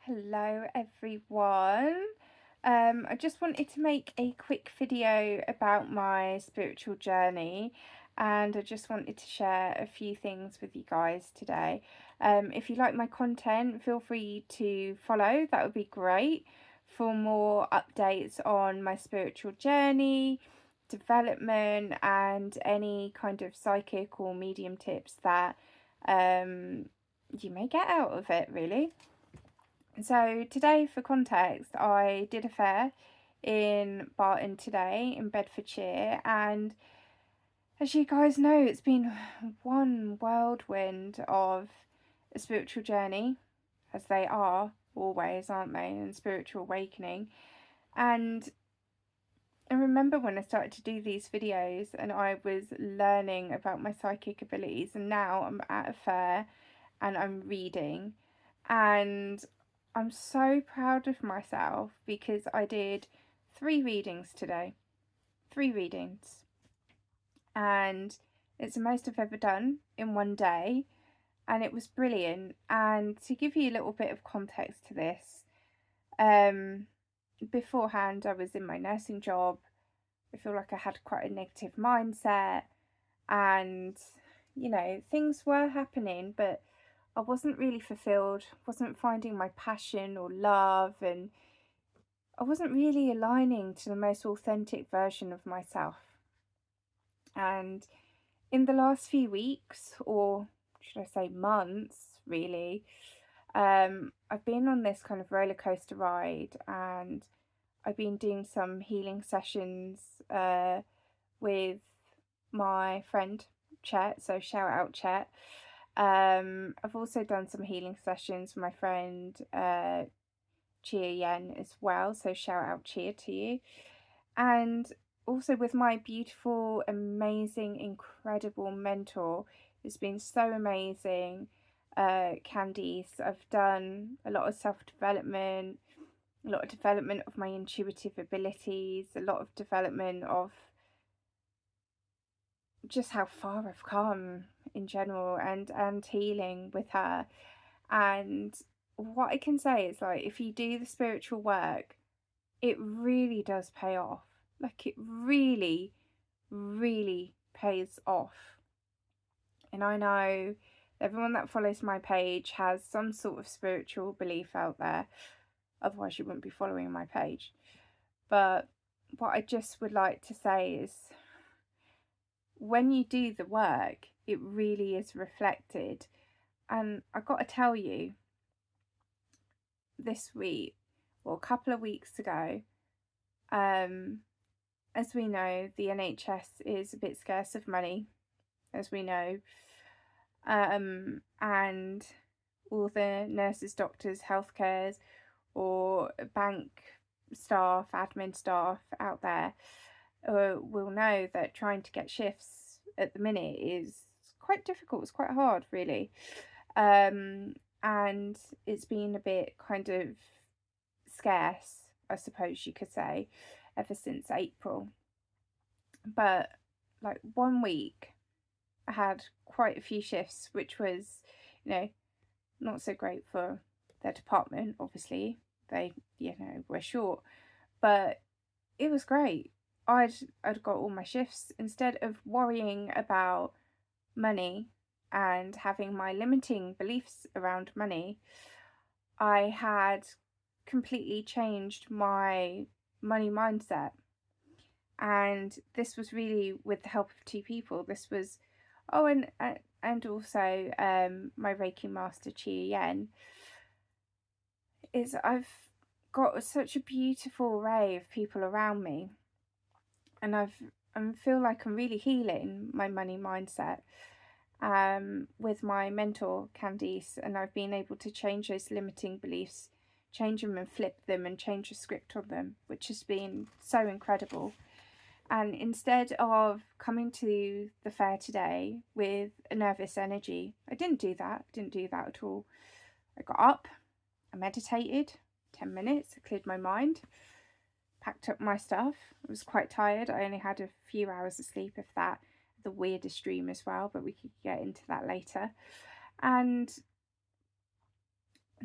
Hello everyone. I just wanted to make a quick video about my spiritual journey, and I just wanted to share a few things with you guys today. If you like my content, feel free to follow, that would be great, for more updates on my spiritual journey, development, and any kind of psychic or medium tips that you may get out of it, really. So today, for context, I did a fair in Barton today in Bedfordshire, and as you guys know, it's been one whirlwind of a spiritual journey, as they are always, aren't they, and spiritual awakening. And I remember when I started to do these videos and I was learning about my psychic abilities, and now I'm at a fair and I'm reading, and I'm so proud of myself because I did 3 readings today. 3 readings. And it's the most I've ever done in one day. And it was brilliant. And to give you a little bit of context to this, beforehand I was in my nursing job. I feel like I had quite a negative mindset, and things were happening, but I wasn't really fulfilled, wasn't finding my passion or love, and I wasn't really aligning to the most authentic version of myself. And in the last few weeks, or should I say months, really, I've been on this kind of roller coaster ride, and I've been doing some healing sessions with my friend Chet, so shout out Chet. I've also done some healing sessions with my friend Chia Yen as well, so shout out Chia to you. And also with my beautiful, amazing, incredible mentor, who's been so amazing, Candice. I've done a lot of self-development, a lot of development of my intuitive abilities, a lot of development of just how far I've come in general, and healing with her. And what I can say is, like, if you do the spiritual work, it really does pay off. Like, it really, really pays off. And I know everyone that follows my page has some sort of spiritual belief out there. Otherwise, you wouldn't be following my page. But what I just would like to say is, when you do the work, it really is reflected. And I got to tell you, this week, or a couple of weeks ago, as we know, the NHS is a bit scarce of money, as we know, and all the nurses, doctors, healthcares, or bank staff, admin staff out there will know that trying to get shifts at the minute is quite difficult. It's quite hard, really. And it's been a bit kind of scarce, I suppose you could say, ever since April. But like 1 week, I had quite a few shifts, which was, not so great for their department. Obviously, they, were short, but it was great. I'd got all my shifts. Instead of worrying about money and having my limiting beliefs around money, I had completely changed my money mindset. And this was really with the help of 2 people. This was, and also my Reiki master Chia Yen. I've got such a beautiful array of people around me, and I feel like I'm really healing my money mindset with my mentor Candice, and I've been able to change those limiting beliefs, change them and flip them, and change the script on them, which has been so incredible. And instead of coming to the fair today with a nervous energy, I didn't do that at all. I got up, I meditated 10 minutes, I cleared my mind, packed up my stuff. I was quite tired. I only had a few hours of sleep, if that. The weirdest dream as well, but we could get into that later. And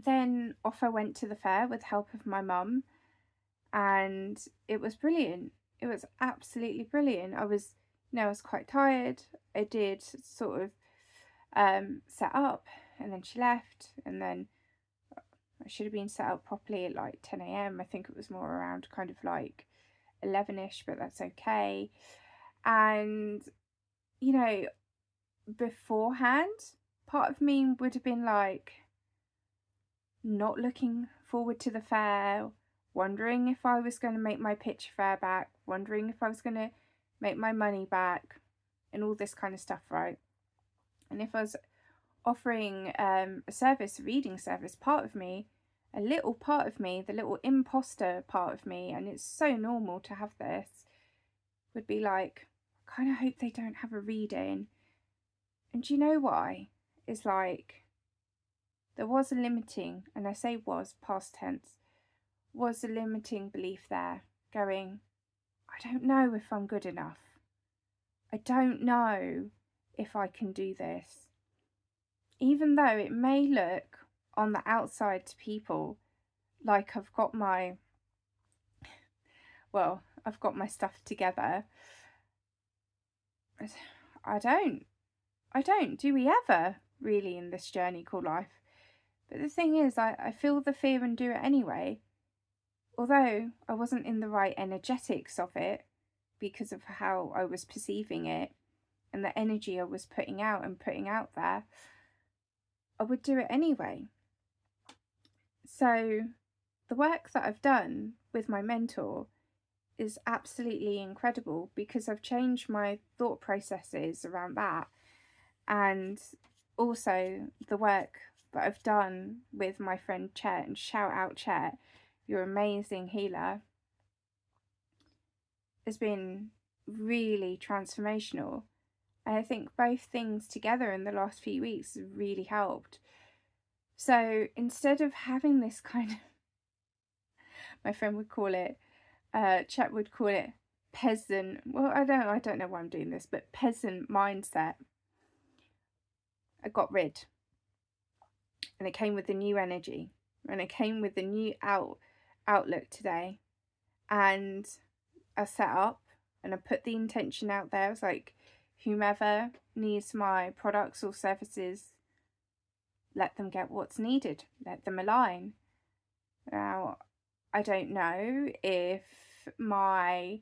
Then off I went to the fair with the help of my mum, and it was brilliant. It was absolutely brilliant. I was, I was quite tired. I did sort of set up, and then she left, and then I should have been set up properly at like 10 a.m. I think it was more around kind of like 11ish, but that's okay. And, you know, beforehand, part of me would have been like not looking forward to the fair, wondering if I was going to make my picture fare back, wondering if I was going to make my money back, and all this kind of stuff, right? And if I was offering a service, a reading service, part of me, a little part of me, the little imposter part of me, and it's so normal to have this, would be like, I kind of hope they don't have a reading. And do you know why? It's like, there was a limiting, and I say was, past tense, was a limiting belief there, going, I don't know if I'm good enough. I don't know if I can do this. Even though it may look on the outside to people like I've got my stuff together, I don't. Do we ever, really, in this journey called life? But the thing is, I feel the fear and do it anyway. Although I wasn't in the right energetics of it because of how I was perceiving it and the energy I was putting out there, I would do it anyway. So the work that I've done with my mentor is absolutely incredible because I've changed my thought processes around that. And also the work that I've done with my friend Chet, and shout out Chet, you're an amazing healer, has been really transformational. And I think both things together in the last few weeks have really helped. So instead of having this kind of, my friend would call it, Chet would call it peasant, well, I don't know why I'm doing this, but peasant mindset, I got rid. And it came with a new energy, and it came with a new outlook today. And I set up and I put the intention out there. I was like, whomever needs my products or services, let them get what's needed, let them align. Now, I don't know if my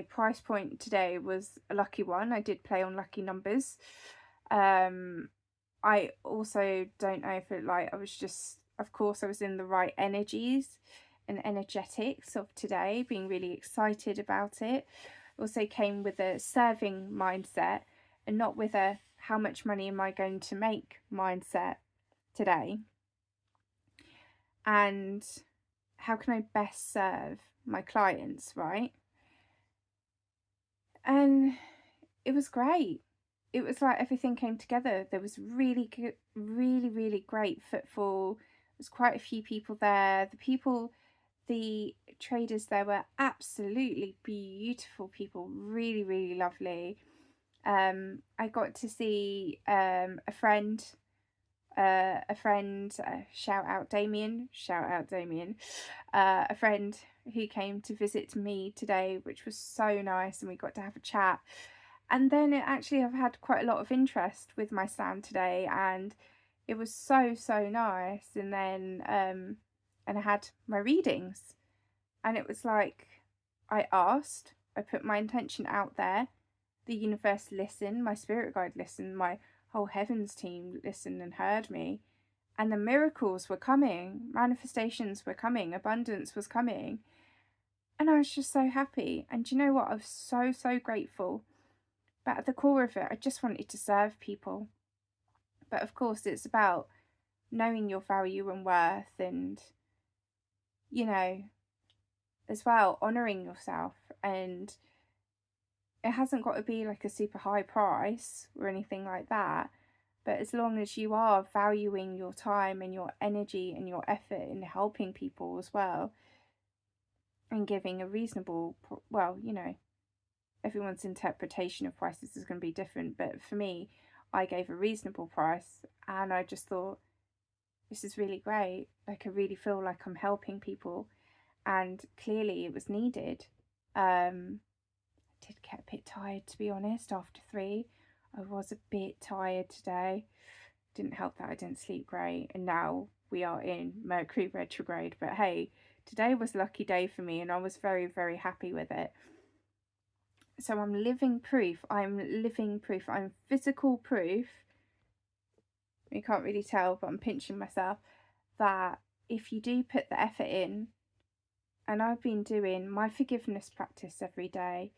price point today was a lucky one. I did play on lucky numbers. I also don't know if I was just, of course, I was in the right energies and energetics of today, being really excited about it. Also came with a serving mindset and not with a how much money am I going to make mindset today. And how can I best serve my clients, right? And it was great. It was like everything came together. There was really good, really great footfall. There's quite a few people there. The traders there were absolutely beautiful people, really lovely. I got to see a friend, shout out Damien, a friend who came to visit me today, which was so nice, and we got to have a chat. And then I've had quite a lot of interest with my stand today, and it was so nice. And then and I had my readings, and it was like I put my intention out there, the universe listened, my spirit guide listened, my whole heavens team listened and heard me, and the miracles were coming, manifestations were coming, abundance was coming, and I was just so happy. And you know what, I was so grateful. But at the core of it, I just wanted to serve people. But of course, it's about knowing your value and worth, and, as well, honouring yourself. And it hasn't got to be like a super high price or anything like that. But as long as you are valuing your time and your energy and your effort in helping people as well, and giving a reasonable, everyone's interpretation of prices is going to be different, but for me, I gave a reasonable price, and I just thought, this is really great. Like, I really feel like I'm helping people, and clearly it was needed. I did get a bit tired, to be honest, after 3. I was a bit tired today. Didn't help that I didn't sleep great, and now we are in Mercury retrograde. But hey, today was a lucky day for me, and I was very, very happy with it. So I'm living proof. I'm physical proof. You can't really tell, but I'm pinching myself, that if you do put the effort in, and I've been doing my forgiveness practice every day,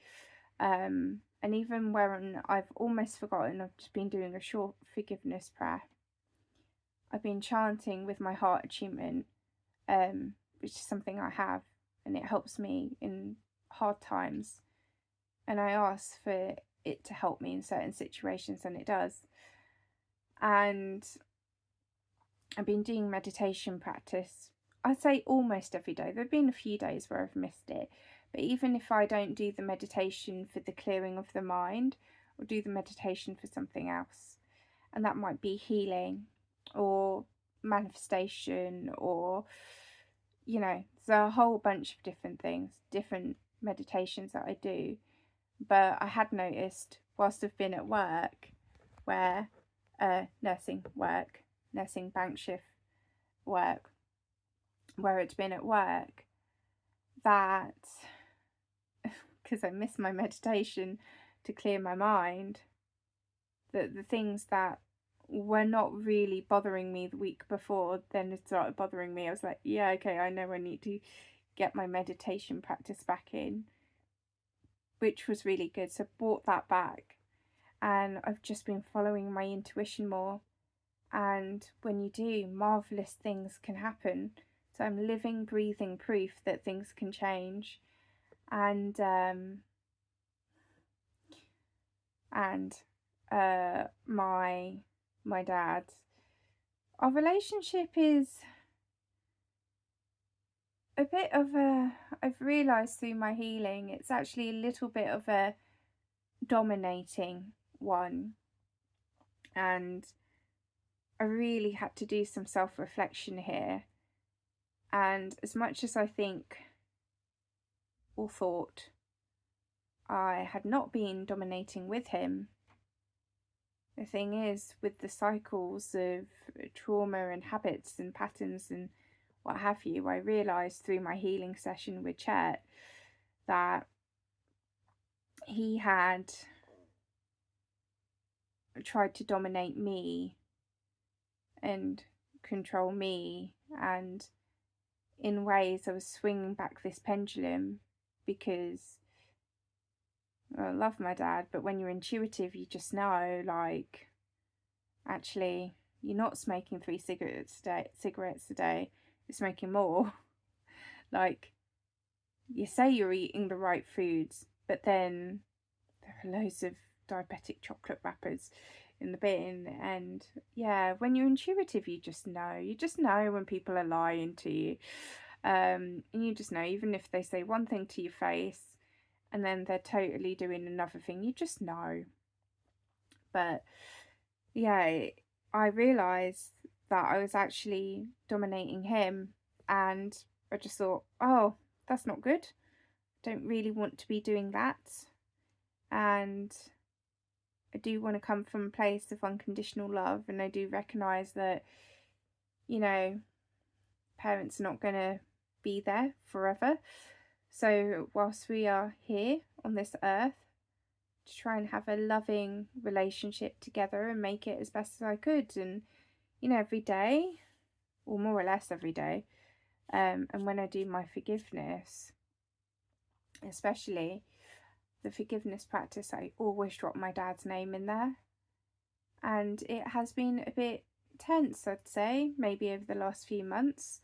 and even when I've almost forgotten, I've just been doing a short forgiveness prayer. I've been chanting with my heart attunement, which is something I have, and it helps me in hard times. And I ask for it to help me in certain situations, and it does. And I've been doing meditation practice, I'd say almost every day. There have been a few days where I've missed it. But even if I don't do the meditation for the clearing of the mind, I'll do the meditation for something else. And that might be healing or manifestation, or, there's a whole bunch of different things, different meditations that I do. But I had noticed whilst I've been at work, where nursing bank shift work, where it's been at work, that because I missed my meditation to clear my mind, that the things that were not really bothering me the week before then it started bothering me. I was like, yeah, okay, I know I need to get my meditation practice back in, which was really good. So I brought that back, and I've just been following my intuition more. And when you do, marvellous things can happen. So I'm living, breathing proof that things can change. And my dad, our relationship is a bit of I've realised through my healing, it's actually a little bit of a dominating one. And I really had to do some self-reflection here. And as much as I think or thought I had not been dominating with him, the thing is, with the cycles of trauma and habits and patterns and what have you, I realised through my healing session with Chet that he had tried to dominate me and control me, and in ways I was swinging back this pendulum, because I love my dad, but when you're intuitive, you just know, like, actually, you're not smoking 3 cigarettes a day, you're smoking more. Like, you say you're eating the right foods, but then there are loads of diabetic chocolate wrappers in the bin. And yeah, when you're intuitive, you just know when people are lying to you. And you just know, even if they say one thing to your face and then they're totally doing another thing, you just know. But yeah, I realised that I was actually dominating him, and I just thought, oh, that's not good. I don't really want to be doing that. And I do want to come from a place of unconditional love, and I do recognise that, parents are not going to be there forever. So whilst we are here on this earth, to try and have a loving relationship together and make it as best as I could. And, every day, or more or less every day, and when I do my forgiveness, especially the forgiveness practice, I always drop my dad's name in there. And it has been a bit tense, I'd say, maybe over the last few months.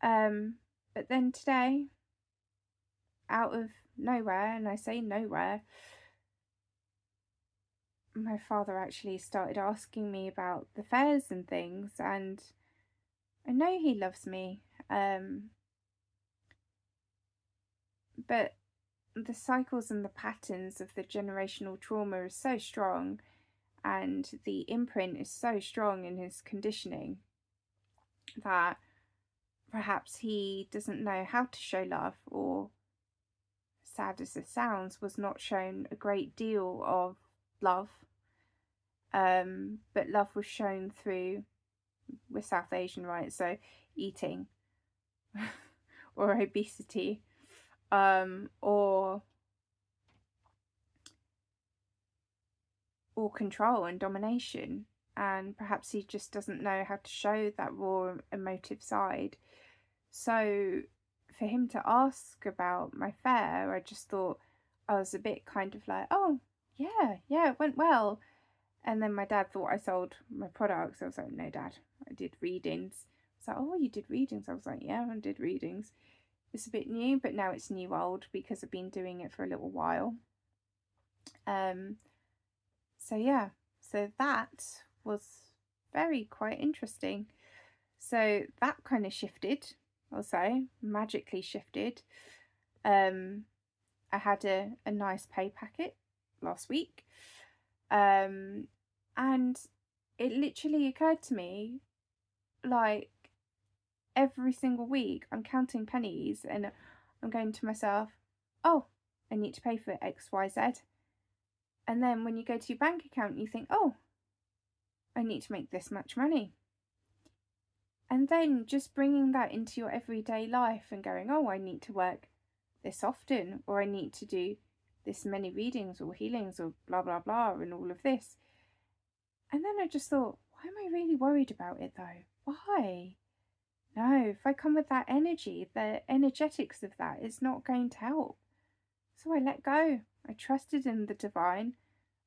But then today, out of nowhere, and I say nowhere, my father actually started asking me about the fairs and things, and I know he loves me, but the cycles and the patterns of the generational trauma is so strong, and the imprint is so strong in his conditioning that perhaps he doesn't know how to show love, or, sad as it sounds, was not shown a great deal of love. But love was shown through, we're South Asian, right? So eating or obesity, or control and domination. And perhaps he just doesn't know how to show that raw emotive side. So for him to ask about my fair, I just thought, I was a bit kind of like, oh yeah, it went well. And then my dad thought I sold my products. I was like, no, Dad, I did readings. It's like, oh, you did readings? I was like, yeah, I did readings. It's a bit new, but now it's new old because I've been doing it for a little while. So yeah, so that was quite interesting. So that kind of shifted, I'll say, magically shifted. I had a nice pay packet last week. And it literally occurred to me, like, every single week I'm counting pennies and I'm going to myself, oh, I need to pay for X, Y, Z. And then when you go to your bank account, you think, oh, I need to make this much money. And then just bringing that into your everyday life and going, oh, I need to work this often, or I need to do this many readings or healings or blah, blah, blah, and all of this. And then I just thought, why am I really worried about it though? Why? No, if I come with that energy, the energetics of that is not going to help. So I let go. I trusted in the divine.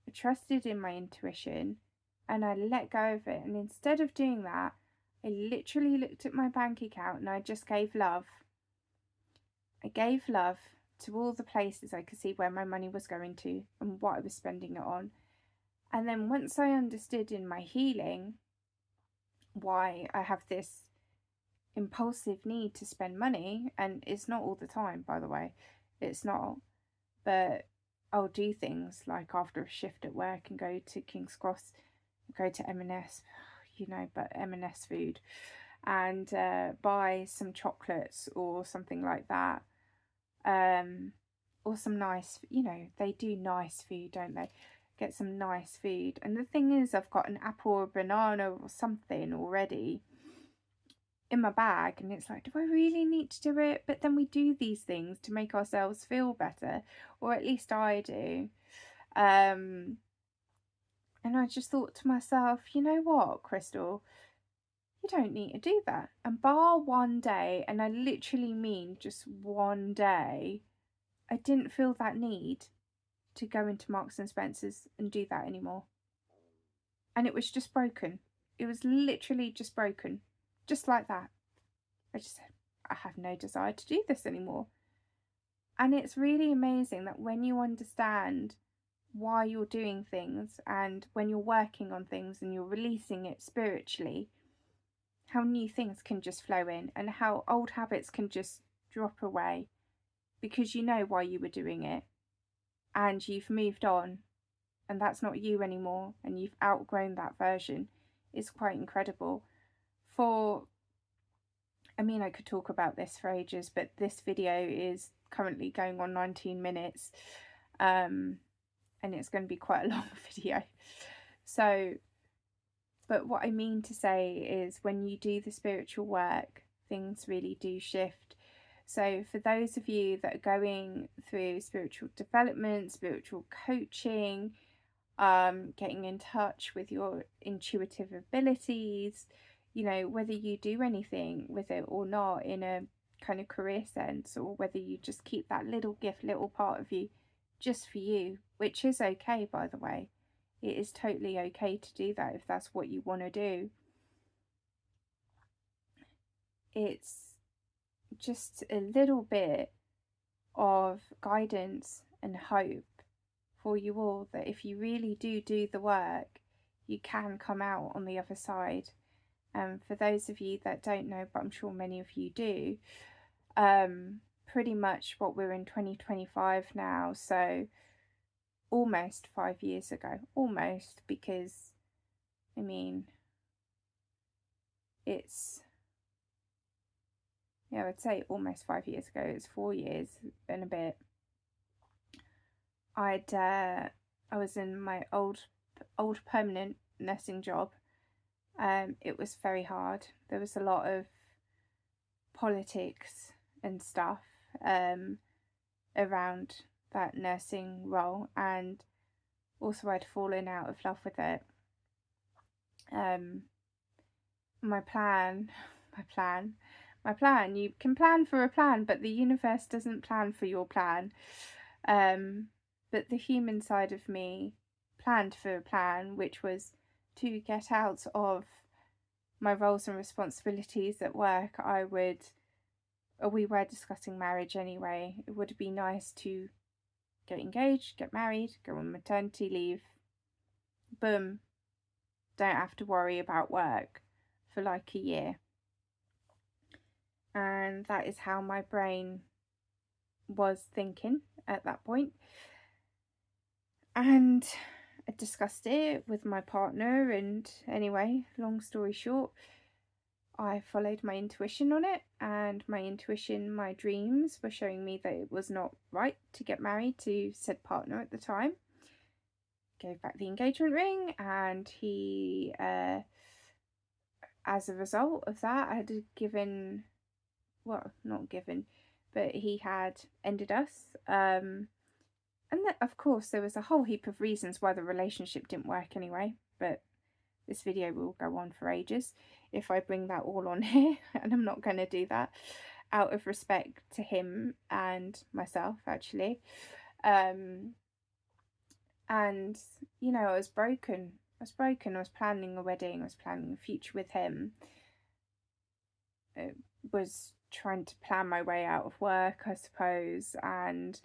I trusted in my intuition, and I let go of it. And instead of doing that, I literally looked at my bank account and I just gave love. I gave love to all the places I could see where my money was going to and what I was spending it on. And then once I understood in my healing why I have this impulsive need to spend money, and it's not all the time, by the way, it's not, but I'll do things like after a shift at work and go to King's Cross, go to M&S, but M&S food, and buy some chocolates or something like that, or some nice, they do nice food, don't they? Get some nice food. And the thing is, I've got an apple or a banana or something already in my bag, and it's like, do I really need to do it? But then we do these things to make ourselves feel better, or at least I do. And I just thought to myself, you know what, Crystal, you don't need to do that. And bar one day, and I literally mean just one day, I didn't feel that need to go into Marks and Spencer's and do that anymore. And it was just broken. It was literally just broken. Just like that. I just said, I have no desire to do this anymore. And it's really amazing that when you understand why you're doing things, and when you're working on things and you're releasing it spiritually, how new things can just flow in, and how old habits can just drop away because you know why you were doing it and you've moved on, and that's not you anymore, and you've outgrown that version. It's quite incredible. I could talk about this for ages, but this video is currently going on 19 minutes, and it's going to be quite a long video. So, but what I mean to say is, when you do the spiritual work, things really do shift. So for those of you that are going through spiritual development, spiritual coaching, getting in touch with your intuitive abilities, whether you do anything with it or not in a kind of career sense, or whether you just keep that little gift, little part of you just for you, which is okay, by the way. It is totally okay to do that if that's what you want to do. It's just a little bit of guidance and hope for you all, that if you really do the work, you can come out on the other side. For those of you that don't know, but I'm sure many of you do, pretty much what we're in 2025 now, so almost 5 years ago. Almost, because I mean, it's, yeah, I'd say almost 5 years ago. It's 4 years and a bit. I was in my old permanent nursing job. It was very hard. There was a lot of politics and stuff around that nursing role, and also I'd fallen out of love with it. My plan, you can plan for a plan, but the universe doesn't plan for your plan. But the human side of me planned for a plan, which was to get out of my roles and responsibilities at work. We were discussing marriage anyway. It would be nice to get engaged, get married, go on maternity leave. Boom. Don't have to worry about work for like a year. And that is how my brain was thinking at that point. And I discussed it with my partner, and anyway, long story short, I followed my intuition on it, and my dreams were showing me that it was not right to get married to said partner at the time. Gave back the engagement ring, and he, as a result of that, had given, well, not given, but he had ended us. And of course, there was a whole heap of reasons why the relationship didn't work anyway, but this video will go on for ages if I bring that all on here, and I'm not going to do that out of respect to him and myself, actually. And, you know, I was broken. I was planning a wedding. I was planning a future with him. I was trying to plan my way out of work, I suppose. And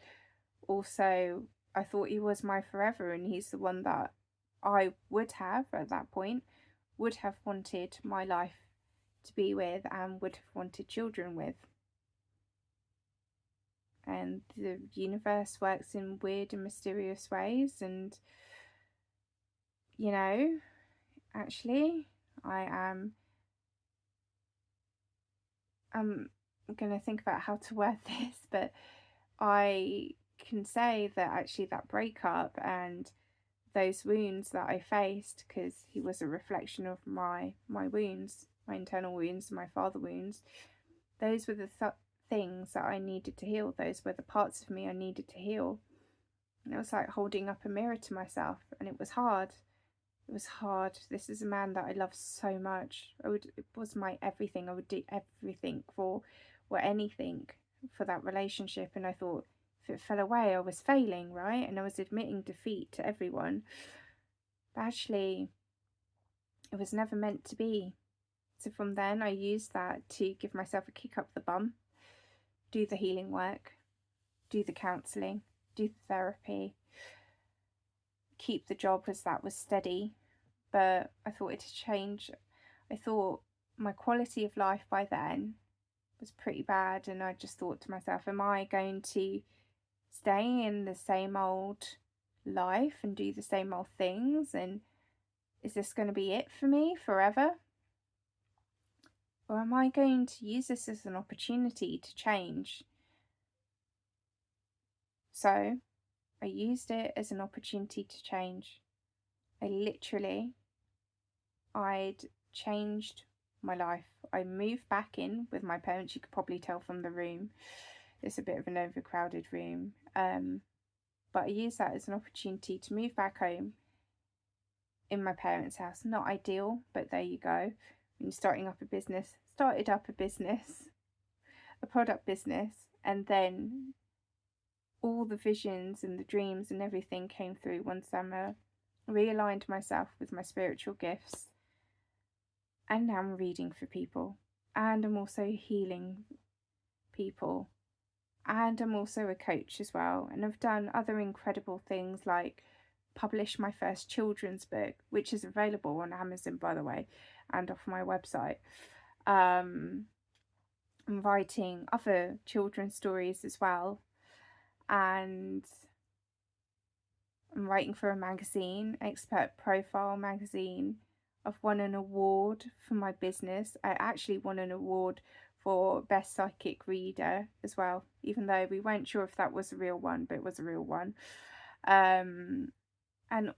also, I thought he was my forever, and he's the one that I would have, at that point, would have wanted my life to be with and would have wanted children with. And the universe works in weird and mysterious ways, and, you know, actually, I'm going to think about how to word this, but I can say that actually that breakup and those wounds that I faced, because he was a reflection of my wounds, my internal wounds, my father wounds, those were the things that I needed to heal. Those were the parts of me I needed to heal. And it was like holding up a mirror to myself, and it was hard. It was hard. This is a man that I love so much. It was my everything. I would do everything or anything for that relationship. And I thought, if it fell away, I was failing, right? And I was admitting defeat to everyone. But actually, it was never meant to be. So from then, I used that to give myself a kick up the bum, do the healing work, do the counselling, do the therapy, keep the job as that was steady. But I thought it'd change. I thought my quality of life by then was pretty bad, and I just thought to myself, am I going to stay in the same old life and do the same old things, and is this going to be it for me forever? Or am I going to use this as an opportunity to change? So I used it as an opportunity to change. I'd changed my life. I moved back in with my parents. You could probably tell from the room. It's a bit of an overcrowded room. But I used that as an opportunity to move back home in my parents' house. Not ideal, but there you go. When you're started up a business, a product business, and then all the visions and the dreams and everything came through once I realigned myself with my spiritual gifts. And now I'm reading for people, and I'm also healing people, and I'm also a coach as well. And I've done other incredible things like publish my first children's book, which is available on Amazon, by the way, and off my website. I'm writing other children's stories as well, and I'm writing for a magazine, Expert Profile magazine. I've won an award for my business. I actually won an award for Best Psychic Reader as well, even though we weren't sure if that was a real one, but it was a real one. And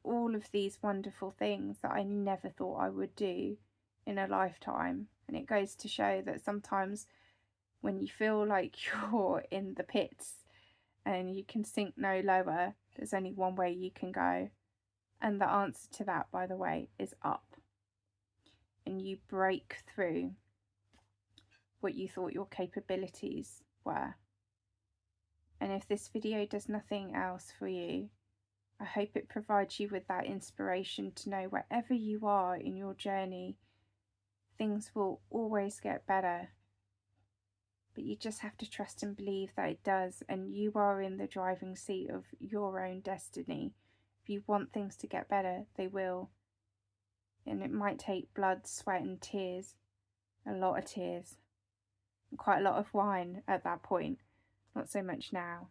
all of these wonderful things that I never thought I would do in a lifetime. And it goes to show that sometimes when you feel like you're in the pits and you can sink no lower, there's only one way you can go. And the answer to that, by the way, is up. And you break through what you thought your capabilities were. And if this video does nothing else for you, I hope it provides you with that inspiration to know wherever you are in your journey, things will always get better. But you just have to trust and believe that it does, and you are in the driving seat of your own destiny. If you want things to get better, they will. And it might take blood, sweat and tears, a lot of tears, and quite a lot of wine at that point, not so much now.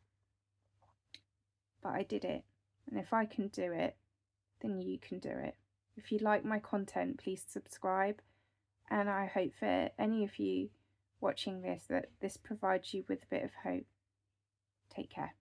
But I did it. And if I can do it, then you can do it. If you like my content, please subscribe. And I hope for any of you watching this that this provides you with a bit of hope. Take care.